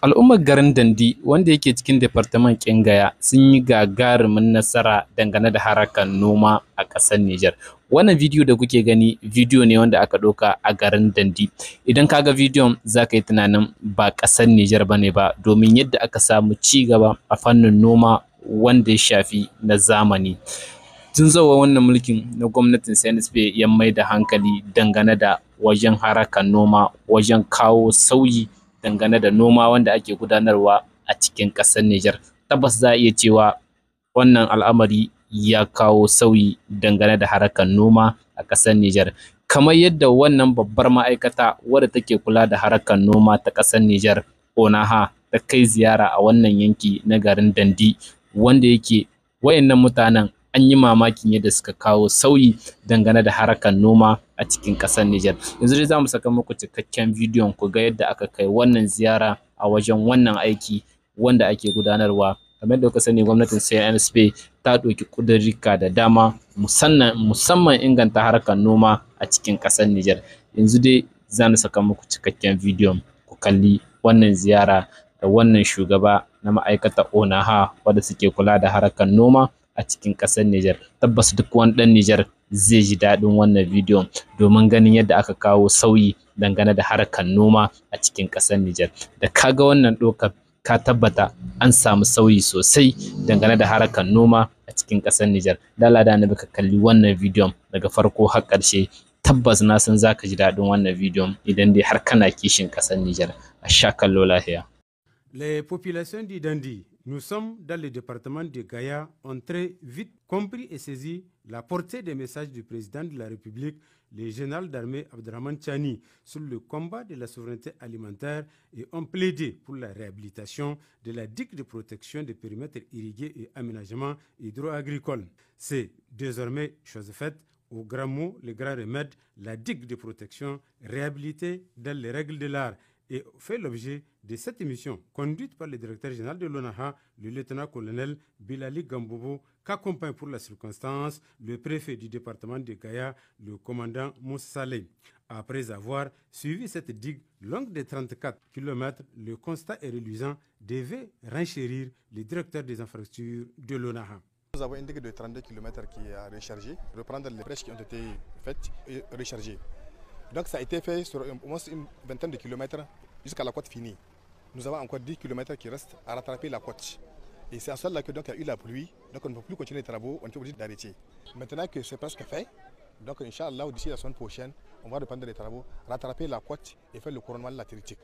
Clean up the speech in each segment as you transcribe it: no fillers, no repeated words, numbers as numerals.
Al'ummar garin Dandi wanda yake cikin departament ɗin Gaya sun yi gagarumin nasara dangane da harkar noma a ƙasar Nijar. Wannan bidiyo da kuke gani bidiyo ne wanda aka ɗauka a garin Dandi. Idan ka ga bidiyon za ka yi tunanin ba ƙasar Nijar ba ne ba, domin yadda aka samu ci gaba a fannin noma wanda ya shafi na zamani. Tun zuwa wannan mulkin na gwamnatin CNSP ya mai da hankali dangane da wajen harkar noma, wajen kawo sauyi dangane da noma wanda ake gudanarwa a cikin ƙasar Nijar. Tabbas za a iya cewa wannan al'amari ya kawo sauyi dangane da harkar noma a ƙasar Nijar. Kamar yadda wannan babbar ma'aikata wadda take kula da harkar noma ta ƙasar Nijar, ONAHA, ta kai ziyara a wannan yanki na garin Dandi, wanda yake wayannan mutanen an yi mamakin yadda suka kawo sauyi dangane da harkar noma a cikin ƙasar Nijar. Yanzu dai za mu saka muku cikakken bidiyon ku ga yadda aka kai wannan ziyara a wajen wannan aiki wanda ake gudanarwa. Kamar yadda kuka sani, gwamnatin CNSP ta ɗauki ƙudurrika da dama musamman inganta harkar noma a cikin ƙasar Nijar. Yanzu dai za mu saka muku cikakken bidiyon ku kalli wannan ziyara da wannan shugaba na ma'aikatar ONAHA wadda suke kula da harkar noma a cikin ƙasar Nijar. Tabbas duk wani ɗan Nijar zai ji daɗin wannan bidiyon domin ganin yadda aka kawo sauyi dangane da harkar noma a cikin ƙasar Nijar. Da ka ga wannan ɗaukar ka tabbata an samu sauyi sosai dangane da harkar noma a cikin ƙasar Nijar. Dala da annabi ka kalli wannan bidiyon daga farko har ƙarshe. Tabbas na san za ka ji daɗin wannan bidiyon idan dai har kana kishin ƙasar Nijar. A sha kallo lahiya. Les populations du Dandi, nous sommes dans le département de Gaya, ont très vite compris et saisi la portée des messages du président de la République, le général d'armée Abdrahman Chani, sur le combat de la souveraineté alimentaire et ont plaidé pour la réhabilitation de la digue de protection des périmètres irrigués et aménagement hydro-agricole. C'est désormais chose faite. Au grand mot, le grand remède, la digue de protection réhabilitée dans les règles de l'art et fait l'objet de cette émission conduite par le directeur général de l'ONAHA, le lieutenant-colonel Bilali Gambobo, qu'accompagne pour la circonstance le préfet du département de Gaya, le commandant Moussa Saleh. Après avoir suivi cette digue longue de 34 km, le constat est reluisant, devait renchérir le directeur des infrastructures de l'ONAHA. Nous avons une digue de 32 km qui est rechargée, reprendre les brèches qui ont été faites et rechargées. Donc ça a été fait sur au moins une vingtaine de kilomètres jusqu'à la côte finie. Nous avons encore 10 km qui restent à rattraper la côte. Et c'est à cela que donc il y a eu la pluie, donc on ne peut plus continuer les travaux, on est obligé d'arrêter. Maintenant que c'est presque fait, donc Inch'Allah, d'ici la semaine prochaine, on va reprendre les travaux, rattraper la côte et faire le couronnement latéritique.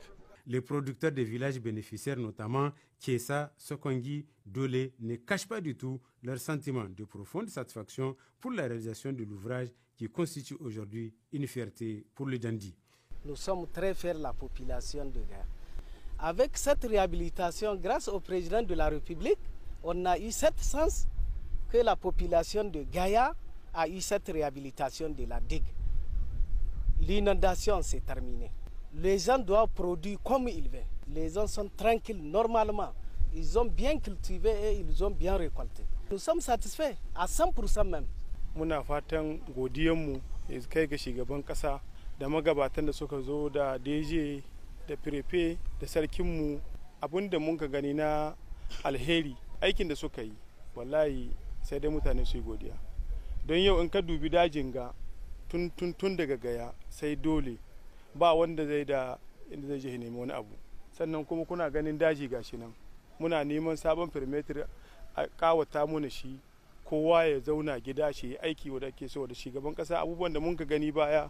Les producteurs des villages bénéficiaires, notamment Kiesa, Sokongi, Dole, ne cachent pas du tout leur sentiment de profonde satisfaction pour la réalisation de l'ouvrage qui constitue aujourd'hui une fierté pour le Dandi. Nous sommes très fiers de la population de Gaya. Avec cette réhabilitation, grâce au président de la République, on a eu cette chance que la population de Gaya a eu cette réhabilitation de la digue. L'inondation s'est terminée. Les gens doivent produire comme ils veulent. Les gens sont tranquilles normalement. Ils ont bien cultivé et ils ont bien récolté. Nous sommes satisfaits à 100% même. Muna fatan godiyanmu ya kai ga shugaban kasa da magabatan da suka zo da DJ da Prefe da sarkinmu, abinda mun ka gani na alheri aikin da suka yi wallahi sai dai mutane su yi godiya. Don yau in ka dubi dajin ga tun daga Gaya sai Dole ba wanda zai da inda zai je nemi wani abu. Sannan kuma kuna ganin daji gashi nan muna neman sabon perimeter a kawata muna shi, kowa ya zauna gida shi aiki wanda ke so da shugaban kasa abubuwan da mun ka gani baya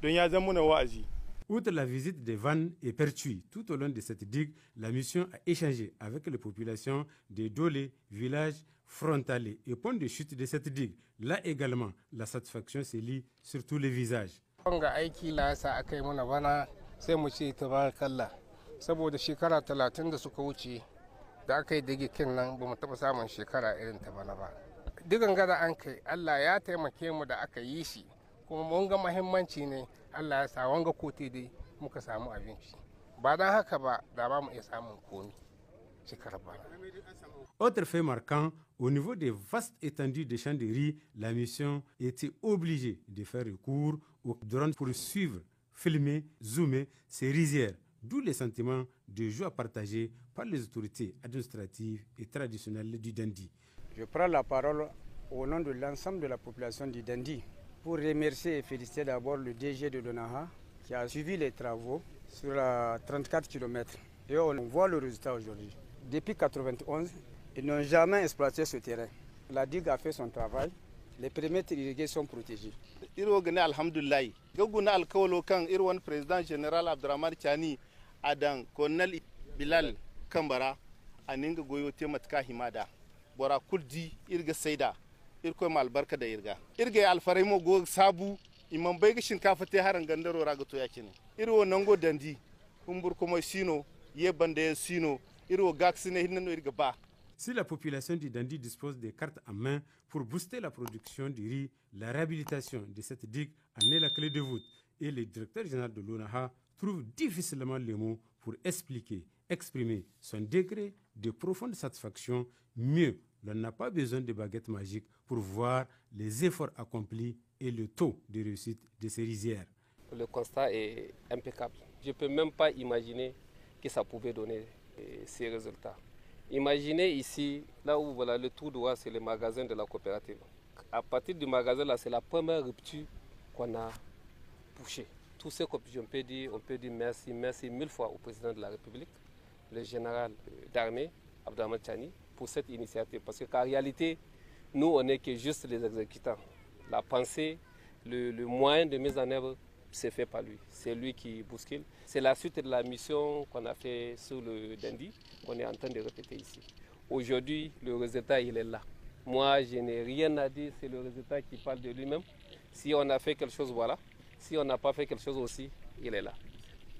don ya zama muna wa'azi. Outre la visite des vannes et Pertuis, tout au long de cette digue, la mission a échangé avec les populations de Dole, village frontalier et point de chute de cette digue. Là également, la satisfaction se lit sur tous les visages. Wanga aiki la sa aka yi mana bana sai mu ce tabarakallah, saboda shekara 30 da suka wuce da aka yi digikin nan ba mu taɓa samun shekara irin ta bana ba. Digan gada an kai Allah ya taimake mu da aka yi shi, kuma mun ga muhimmanci ne Allah ya sa wanga kote dai muka samu abinci. Ba dan haka ba da ba mu iya samun komi shekara bana. Autre fait marquant, au niveau des vastes étendues de champs de riz, la mission était obligée de faire recours aux drones pour suivre, filmer, zoomer ces rizières d'où les sentiments de joie partagés par les autorités administratives et traditionnelles du Dandi. Je prends la parole au nom de l'ensemble de la population du Dandi pour remercier et féliciter d'abord le DG de l'ONAHA qui a suivi les travaux sur la 34 km. Et on voit le résultat aujourd'hui. Depuis 1991, ils n'ont jamais exploité ce terrain. La digue a fait son travail. Les périmètres irrigués sont protégés. Alhamdulillah. Gaguna alkawalo kan irwan président général Abdurrahman Chani adan Colonel Bilal Kambara aninga goyo tematka himada. Bora kuldi irga saida irko mal barka da irga. Irga alfaremo go sabu imam bai ga shinkafa te haran gandaro raga to yakine. Irwo nango dandi kumbur komo sino ye bande sino irwo gaksine hinno irga ba. Si la population du Dandi dispose des cartes en main pour booster la production du riz, la réhabilitation de cette digue en est la clé de voûte et le directeur général de l'ONAHA trouve difficilement les mots pour exprimer son degré de profonde satisfaction. Mieux, l'on n'a pas besoin de baguettes magiques pour voir les efforts accomplis et le taux de réussite de ces rizières. Le constat est impeccable. Je ne peux même pas imaginer que ça pouvait donner ces résultats. Imaginez ici, là où voilà, le tout droit, c'est le magasin de la coopérative. À partir du magasin, là, c'est la première rupture qu'on a touchée. Tout ce qu'on peut dire, on peut dire merci mille fois au président de la République, le général d'armée, Abdurrahman Chani, pour cette initiative. Parce qu'en réalité, nous, on n'est que juste les exécutants. La pensée, le moyen de mise en œuvre, c'est fait par lui. C'est lui qui bouscule. C'est la suite de la mission qu'on a fait sur le Dandi, qu'on est en train de répéter ici. Aujourd'hui, le résultat, il est là. Moi, je n'ai rien à dire, c'est le résultat qui parle de lui-même. Si on a fait quelque chose, voilà. Si on n'a pas fait quelque chose aussi, il est là.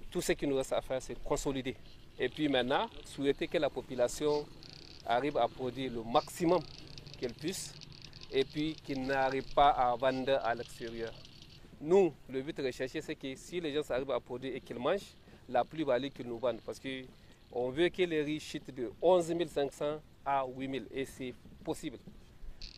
Tout ce qui nous reste à faire, c'est consolider. Et puis maintenant, souhaiter que la population arrive à produire le maximum qu'elle puisse et puis qu'il n'arrive pas à vendre à l'extérieur. Nous, le but recherché, c'est que si les gens arrivent à produire et qu'ils mangent, la plus-value qu'ils nous vendent. Parce qu'on veut que les riz chutent de 11 500 à 8 000 et c'est possible.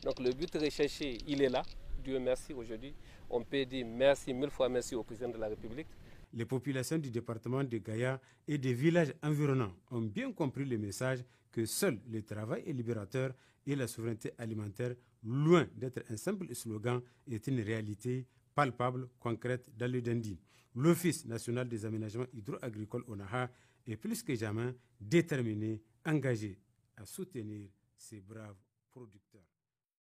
Donc le but recherché, il est là. Dieu merci aujourd'hui. On peut dire merci, mille fois merci au président de la République. Les populations du département de Gaya et des villages environnants ont bien compris le message que seul le travail est libérateur et la souveraineté alimentaire, loin d'être un simple slogan, est une réalité palpable, concrète dans le Dandi. L'Office national des aménagements hydro-agricoles ONAHA est plus que jamais déterminé, engagé à soutenir ces braves producteurs.